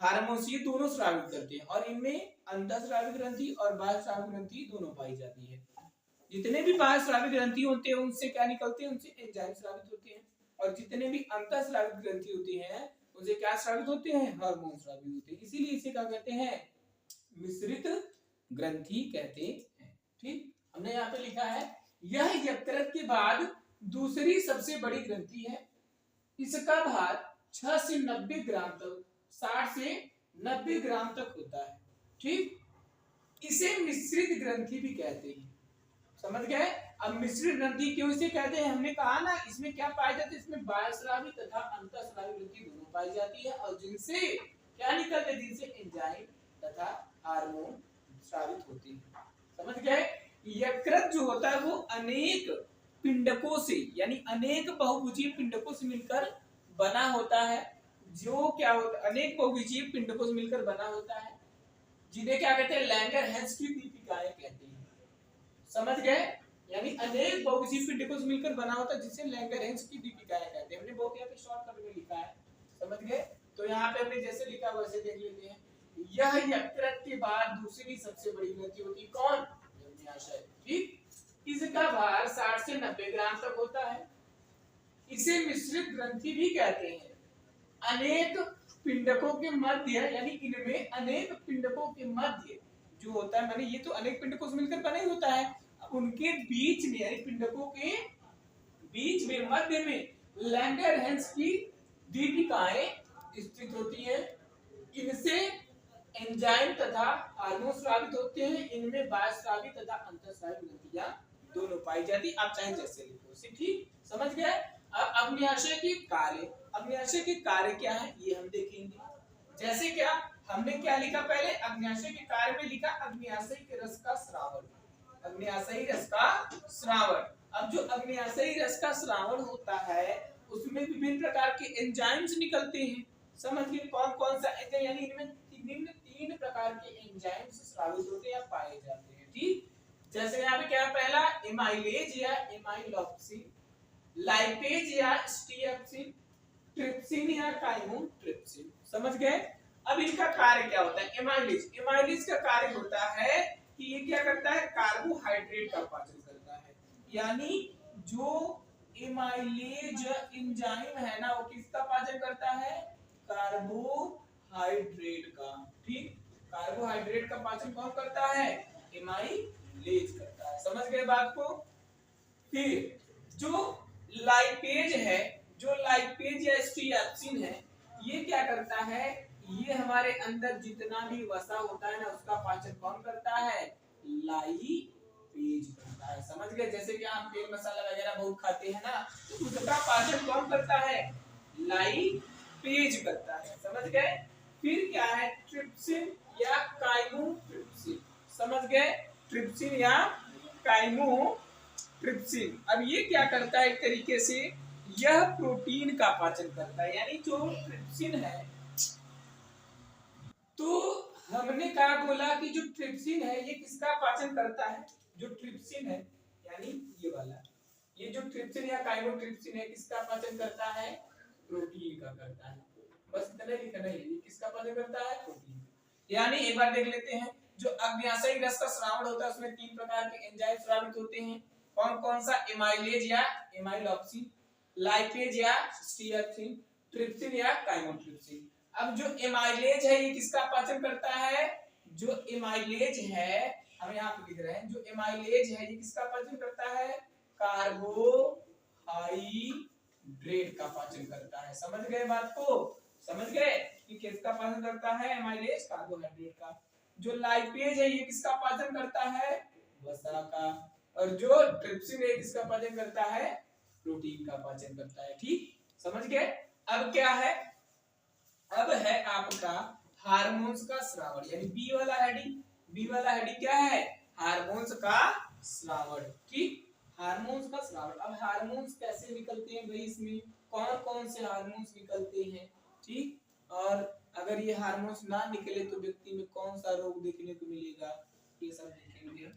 हार्मोन्स ये दोनों स्रावित करते हैं, और इनमें अंतःस्रावी ग्रंथि और बाह्यस्रावी ग्रंथि दोनों पाई जाती है। जितने भी बाह्यस्रावी ग्रंथि होते हैं उनसे क्या निकलते हैं, उनसे एंजाइम स्रावित होते हैं, और जितने भी अंतःस्रावी ग्रंथि होते हैं उनसे क्या स्रावित होते हैं, हार्मोन स्रावित होते हैं। इसीलिए इसे क्या कहते हैं, मिश्रित ग्रंथि कहते हैं। ठीक, हमने यहाँ पे लिखा है, यह यकृत के बाद दूसरी सबसे बड़ी ग्रंथि है। इसका भार 6 से 90 ग्राम तक, 60 से 90 ग्राम तक होता है। ठीक, इसे मिश्रित ग्रंथि भी कहते हैं। समझ गए? अब मिश्रित ग्रंथि क्यों इसे कहते हैं, हमने कहा ना इसमें क्या पाया जाता है, इसमें बाह्यस्रावी तथा अंतःस्रावी ग्रंथि दोनों पाई जाती है और जिनसे क्या निकलते हैं, जिनसे एंजाइम तथा हार्मोन स्रावित होते हैं। समझ गए। यकृत जो होता है वो अनेक पिंडकों से यानी अनेक बहुभुजीय पिंडकों से मिलकर बना होता है। जो क्या होता है, अनेक बहुभुजीय पिंडकों से मिलकर बना होता है, जिन्हें क्या कहते हैं, लैंगरहैंस की दीपिकाएं कहते हैं। समझ गए। यानी अनेक बहुभुजीय पिंडकों से मिलकर बना होता है जिसे लैंगरहैंस की दीपिकाएं कहते हैं। हमने बहुत यहाँ पे शॉर्टकट में लिखा है, समझ गए। तो यहाँ पे हमने जैसे लिखा वैसे देख लेते हैं। यह यकृत के बाद दूसरी सबसे बड़ी ग्रंथि होती है, कौन, अग्न्याशय। ठीक। इसका भार 60 से 90 ग्राम तक होता है। इसे मिश्रित ग्रंथि भी कहते हैं। अनेक पिंडकों के मध्य यानी इनमें अनेक पिंडकों के मध्य जो होता है, माने ये तो अनेक पिंडकों से मिलकर बना ही होता है, उनके बीच में यानी पिंडकों के बीच में मध्य में लैंगरहैंस की दीपिकाएं स्थित होती हैं। इनसे एंजाइम तथा हार्मोन स्रावित होते हैं। इनमें बाह्यस्रावी तथा अंतःस्रावी ग्रंथियां दोनों पाई जाती। आप चाहे जैसे लिखो, ठीक, समझ गए। अब अग्न्याशय के कार्य, अग्न्याशय के कार्य क्या है ये हम देखेंगे। जैसे क्या हमने क्या लिखा पहले, अग्न्याशय के कार्य में लिखा अग्न्याशय के रस का स्रावण, अग्न्याशयी रस का स्रावण। अब जो अग्न्याशयी रस का स्रावण होता है उसमें विभिन्न प्रकार के एंजाइम्स निकलते हैं। समझ गए। कौन कौन सा एंजाइम, यानी इनमें निम्न 3 प्रकार के एंजाइम्स स्रावित होते हैं या पाए जाते हैं। ठीक। जैसे यहाँ पे क्या है, पहला एमाइलेज या एमाइलॉक्सिन, लाइपेज या स्टीएक्सिन, ट्रिप्सिन या काइमोट्रिप्सिन। समझ गए। अब इनका कार्य क्या होता है, एमाइलेज, एमाइलेज का कार्य होता है कि ये क्या करता है, कार्बोहाइड्रेट का पाचन करता है। यानी जो एमाइलेज एंजाइम है ना वो किसका पाचन करता है, कार्बोहाइड्रेट का। ठीक। कार्बोहाइड्रेट का पाचन कौन करता है, एमाइलेज करता है। समझ गए बात को। फिर जो लाइपेज है, जो लाइपेज या स्टीएक्सिन है, ये क्या करता है, ये हमारे अंदर जितना भी वसा होता है ना उसका पाचन कौन करता है, लाइपेज करता है। समझ गए। जैसे कि हम तेल मसाला वगैरह बहुत खाते हैं ना तो उसका पाचन कौन करता है, लाइपेज करता है। समझ गए। फिर क्या है, ट्रिप्सिन या काइमोट्रिप्सिन। समझ गए। ट्रिप्सिन या काइमोट्रिप्सिन। अब ये क्या करता है, एक तरीके से यह प्रोटीन का पाचन करता है। यानी जो ट्रिप्सिन है, तो हमने क्या बोला कि जो ट्रिप्सिन है ये किसका पाचन करता है, जो ट्रिप्सिन है यानी ये वाला, ये जो ट्रिप्सिन या काइमोट्रिप्सिन है किसका पाचन करता है, प्रोटीन का करता है। बस इतना लिखना है, ये किसका पाचन करता है, प्रोटीन। यानी एक बार देख लेते हैं, जो अग्न्याशयी रस का स्रावण होता है उसमें 3 प्रकार के एंजाइम स्रावित होते हैं। कौन कौन सा, एमाइलेज या एमाइलॉक्सिन, लाइपेज या स्टीएक्सिन, ट्रिप्सिन या काइमोट्रिप्सिन। अब जो एमाइलेज है ये किसका पाचन करता है, जो एमाइलेज है हम यहाँ पे लिख रहे हैं, जो एमाइलेज है ये किसका पाचन करता है, कार्बोहाइड्रेट का पाचन करता है। समझ गए बात को, समझ गए कि किसका पाचन करता है, एमाइलेज कार्बोहाइड्रेट का। जो लाइपेज है ये किसका पाचन करता है, वसा का। और जो ट्रिप्सिन है किसका पाचन करता है, प्रोटीन का पाचन करता है। ठीक, समझ गए। अब क्या है, अब है आपका हार्मोन्स का स्रावण, यानी बी वाला हेडिंग। बी वाला हेडिंग क्या है, हार्मोन्स का स्रावण। ठीक, हार्मोन्स का स्रावण। अब हार्मोन्स कैसे निकलते हैं भाई, इसमें कौन कौन से हार्मोन्स निकलते हैं। ठीक, और अगर ये हार्मोन्स ना निकले तो व्यक्ति में कौन सा रोग देखने को मिलेगा, ये सब देखेंगे।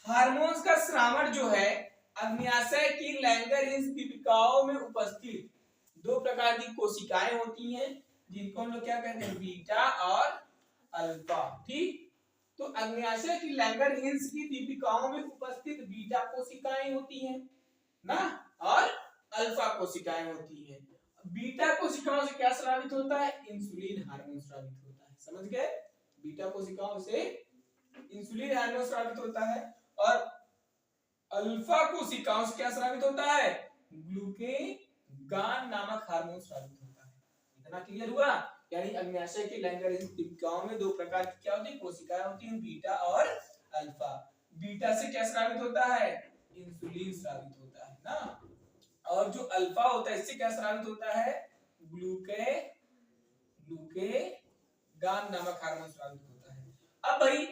हार्मोन्स का स्रावण जो है अग्न्याशय की लैंगरहैंस दीपिकाओं में उपस्थित 2 प्रकार की कोशिकाएं होती हैं जिनको हम लोग क्या कहते हैं, बीटा और अल्फा। ठीक, तो अग्न्याशय की लैंगरहैंस की दीपिकाओं में उपस्थित बीटा कोशिकाएं होती हैं ना, और अल्फा कोशिकाएं होती हैं। बीटा कोशिकाओं से क्या स्रावित होता है, इंसुलिन हार्मोन स्रावित होता है। समझ गए। बीटा कोशिकाओं से इंसुलिन हार्मोन स्रावित होता है और अल्फा कोशिकाओं से क्या स्रावित होता है, ग्लूकेगान नामक हार्मोन स्रावित होता है। इतना क्लियर हुआ। यानी अग्न्याशय की लैंगरहैंस दीपिकाओं में 2 प्रकार की क्या होती है, कोशिकाएं होती हैं, बीटा और अल्फा। बीटा से क्या स्रावित होता है, इंसुलिन स्रावित होता है ना। और जो अल्फा होता है इससे क्या स्रावित होता है, ग्लूकेगान नामक हार्मोन स्रावित होता है। अब भाई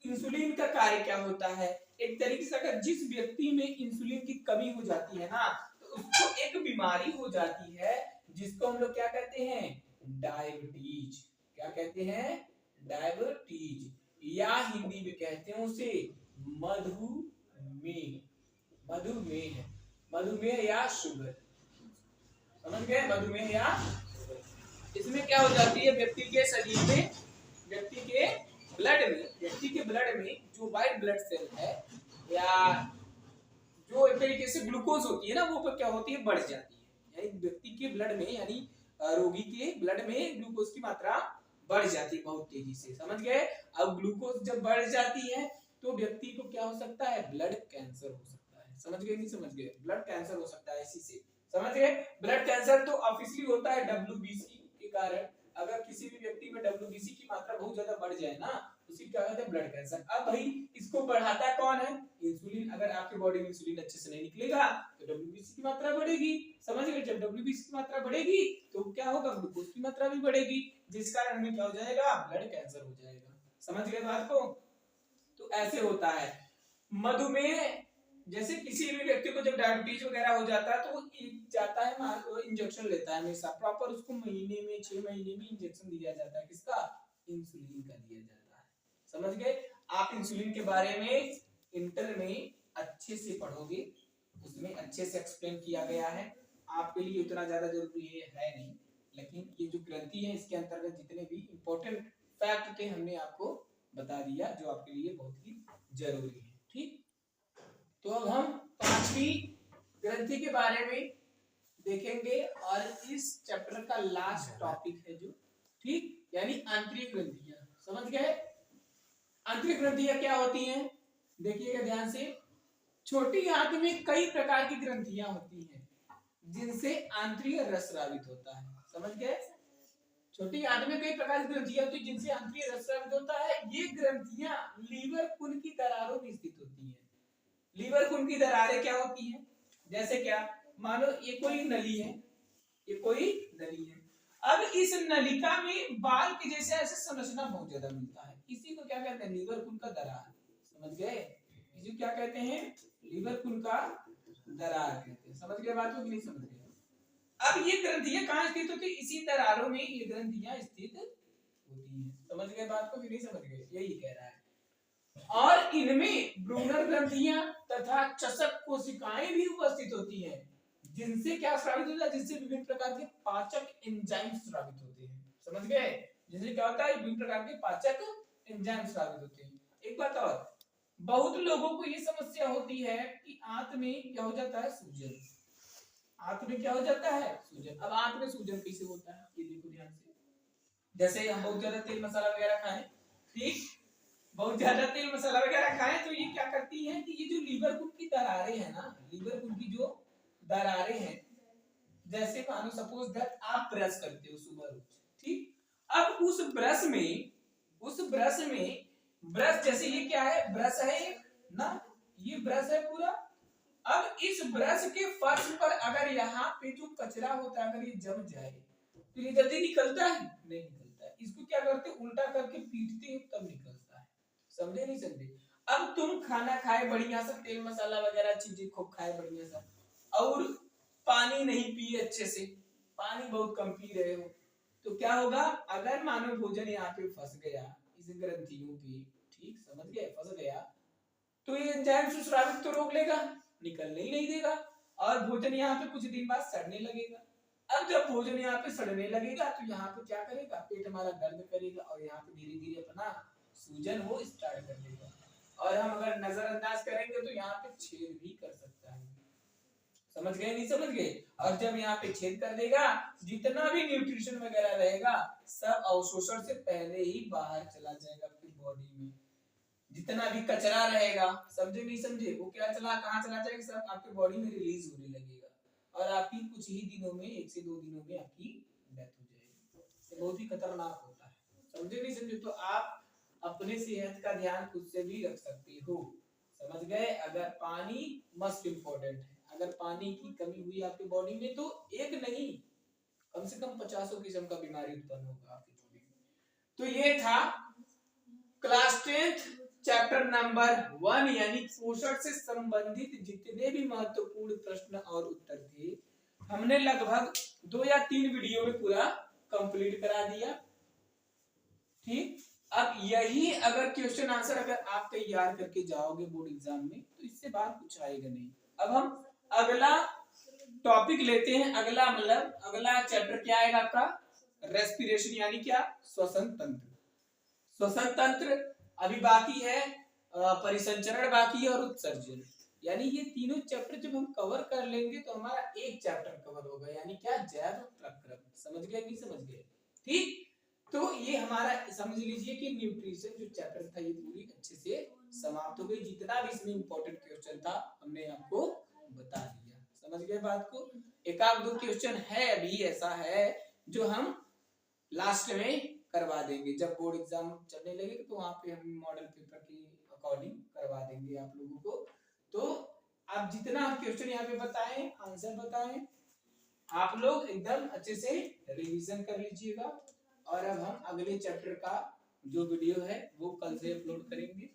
इंसुलिन का कार्य क्या होता है, एक तरीके से अगर जिस व्यक्ति में इंसुलिन की कमी हो जाती है ना तो उसको एक बीमारी हो जाती है जिसको हम लोग क्या कहते हैं, डायबिटीज। क्या कहते हैं, डायबिटीज, या हिंदी में कहते हैं उसे मधुमेह। मधुमेह, मधुमेह या शुगर, समझ गए, मधुमेह या शुगर। इसमें क्या हो जाती है, व्यक्ति के शरीर में, व्यक्ति के ब्लड में जो व्हाइट ब्लड सेल है या जो एक तरीके से ग्लूकोज होती है ना वो क्या होती है, बढ़ जाती है। यानी व्यक्ति के ब्लड में, यानी रोगी के ब्लड में ग्लूकोज की मात्रा बढ़ जाती है बहुत तेजी से, समझ गए। अब ग्लूकोज जब बढ़ जाती है तो व्यक्ति को क्या हो सकता है, ब्लड कैंसर हो सकता है। समझ गए, नहीं समझ गए, ब्लड कैंसर हो सकता है इसी से, समझ गए। ब्लड कैंसर तो ऑब्वियसली होता है डब्ल्यूबीसी के कारण। अगर किसी भी व्यक्ति में डब्ल्यूबीसी की मात्रा बहुत ज्यादा बढ़ जाए ना उसी क्या कहते हैं, ब्लड कैंसर। अब भाई इसको बढ़ाता कौन है, इंसुलिन। अगर आपके बॉडी में इंसुलिन अच्छे से नहीं निकलेगा तो डब्ल्यूबीसी की मात्रा बढ़ेगी, समझ गए। जब डब्ल्यूबीसी की मात्रा बढ़ेगी तो क्या होगा, ग्लूकोज की मात्रा भी बढ़ेगी, जिस कारण हमें क्या हो जाएगा, ब्लड कैंसर हो जाएगा। समझ गए बात को। तो ऐसे होता है मधुमेह। जैसे किसी भी व्यक्ति को जब डायबिटीज वगैरह हो जाता है तो वो जाता है इंजेक्शन लेता है हमेशा प्रॉपर, उसको महीने में 6 महीने में इंजेक्शन दिया जाता है, किसका, इंसुलिन का दिया जाता है। समझ गए। आप इंसुलिन के बारे में इंटर में अच्छे से पढ़ोगे, उसमें अच्छे से एक्सप्लेन किया गया है। आपके लिए इतना ज्यादा जरूरी है नहीं, लेकिन ये जो ग्रंथि है इसके अंतर्गत जितने भी इंपॉर्टेंट फैक्ट थे हमने आपको बता दिया जो आपके लिए बहुत ही जरूरी है। ठीक, तो अब हम पांचवी ग्रंथि के बारे में देखेंगे और इस चैप्टर का लास्ट टॉपिक है जो, ठीक, यानी आंतरिक ग्रंथियां। समझ गए। आंतरिक ग्रंथियां क्या होती हैं, देखिएगा ध्यान से। छोटी आंत में कई प्रकार की ग्रंथियां होती हैं जिनसे आंतरिक रस स्रावित होता है। समझ गए। छोटी आंत में कई प्रकार की ग्रंथियां होती हैं जिनसे आंतरिक रस स्रावित होता है। ये ग्रंथियां लीवर कुन की दरारों में स्थित होती हैं। लीवर कुन की दरारें क्या होती हैं, जैसे क्या, मानो ये कोई नली है, ये कोई नली है। अब इस नलिका में बाल के जैसे ऐसे संरचना बहुत ज्यादा मिलता है, इसी को क्या कहते हैं, लीवर कुन का दरार। समझ गए, इसी क्या कहते हैं, लीवर कुन का दरार कहते हैं। समझ गए बात को कि नहीं समझ गए। अब ये ग्रंथियां कहाँ स्थित होती है, इसी दरारों में ये ग्रंथियां स्थित होती हैं। समझ गए बात को कि नहीं समझ गए, यही कह रहा है। और इनमें ब्रूनर ग्रंथियां तथा चषक कोशिकाएं भी उपस्थित होती हैं जिनसे क्या स्रावित होता है, जिनसे विभिन्न प्रकार के पाचक एंजाइम स्रावित होते हैं। समझ गए, जिनसे क्या होता है, विभिन्न प्रकार के पाचक एंजाइम स्रावित होते हैं। एक बात और, बहुत लोगों को ये समस्या होती है कि आंत में क्या हो जाता है, सूजन। आंत में क्या हो जाता है, सूजन। अब आंत में सूजन कैसे होता है ये देखो ध्यान से। जैसे हम बहुत ज्यादा तेल मसाला वगैरह खाएं, ठीक, बहुत ज्यादा तेल मसाला वगैरह खाएं तो ये क्या करती है कि ये जो लीवर कुन की दरारें हैं ना, लीवर कुन की जो दरारें हैं, जैसे मानो सपोज दैट आप ब्रश करते हो सुबह रोज, ठीक, अब उस ब्रश में ब्रश जैसे ये क्या है, ब्रश है एक ना, ये ब्रश है पूरा। अब इस ब्रश के फर्श पर अगर यहाँ पे जो कचरा होता है अगर ये जम जाए तो ये जल्दी निकलता है, नहीं निकलता है। इसको क्या करते हैं, उल्टा करके पीटते हैं तब निकलता है। समझे नहीं समझे। अब तुम खाना खाए बढ़िया सा, तेल मसाला वगैरह चीजें खूब खाए बढ़िया सा, और पानी नहीं पिए अच्छे से, पानी बहुत कम पी रहे हो, तो क्या होगा, अगर मानव भोजन यहाँ पे फंस गया इस ग्रंथियों पे, ठीक, समझ गए, फंस गया तो ये एंजाइम स्रावित तो रोक लेगा, निकलने ही नहीं देगा, और भोजन यहाँ पे कुछ दिन बाद सड़ने लगेगा। अब जब भोजन यहाँ पे सड़ने लगेगा तो यहाँ पे क्या करेगा, पेट हमारा दर्द करेगा और यहाँ पे धीरे धीरे अपना सूजन वो स्टार्ट कर देगा, और हम अगर नजरअंदाज करेंगे तो यहाँ पे छेद भी कर सकता है। समझ गए नहीं समझ गए। और जब यहाँ पे छेद कर देगा, जितना भी न्यूट्रिशन वगैरह रहेगा सब अवशोषण से पहले ही बाहर चला जाएगा आपकी बॉडी में। जितना भी कचरा रहेगा, समझे नहीं समझे, वो क्या कहाँ चला जाएगा, सब आपके बॉडी में रिलीज होने लगेगा, और आपकी कुछ ही दिनों में, 1 से 2 दिनों में आपकी डेथ हो जाएगी। ये बहुत ही खतरनाक होता है। समझे नहीं समझे। तो आप अपने सेहत का ध्यान खुद से भी रख सकते हो। समझ गए? अगर पानी मस्ट इम्पोर्टेंट है, अगर पानी की कमी हुई आपकी बॉडी में तो एक नहीं कम से कम 50 किस्म का बीमारी उत्पन्न होगा आपकी बॉडी में। तो ये था क्लास 10 चैप्टर नंबर 1 यानी पोषण से संबंधित जितने भी महत्वपूर्ण प्रश्न और उत्तर थे हमने लगभग 2 या 3 वीडियो में पूरा कंप्लीट करा दिया। ठीक, अब यही अगर क्वेश्चन आंसर अगर आप तैयार करके जाओगे बोर्ड एग्जाम में तो इससे बाहर कुछ आएगा नहीं। अब हम अगला टॉपिक लेते हैं, अगला मतलब अगला चैप्टर क्या आएगा आपका? रेस्पिरेशन यानी क्या? श्वसन तंत्र। श्वसन तंत्र अभी बाकी है, परिसंचरण बाकी है और उत्सर्जन, यानी ये तीनों चैप्टर जब हम कवर कर लेंगे तो हमारा एक चैप्टर कवर होगा, यानी क्या? जैव प्रक्रम। समझ गए कि समझ गए? ठीक, तो ये हमारा समझ लीजिए कि न्यूट्रिशन जो चैप्टर था ये पूरी अच्छे से समाप्त हो गई। जितना भी इसमें इंपॉर्टेंट क्वेश्चन था हमने आपको बता दिया। समझ गए बात को? एक आध दो क्वेश्चन है अभी ऐसा है जो हम लास्ट में करवा देंगे, जब बोर्ड एग्जाम चलने लगेगा तो वहां पे हम मॉडल पेपर की अकॉर्डिंग करवा देंगे आप लोगों को। तो आप जितना हम क्वेश्चन यहाँ पे बताएं, आंसर बताएं, आप लोग एकदम अच्छे से रिवीजन कर लीजिएगा। और अब हम अगले चैप्टर का जो वीडियो है वो कल से अपलोड करेंगे।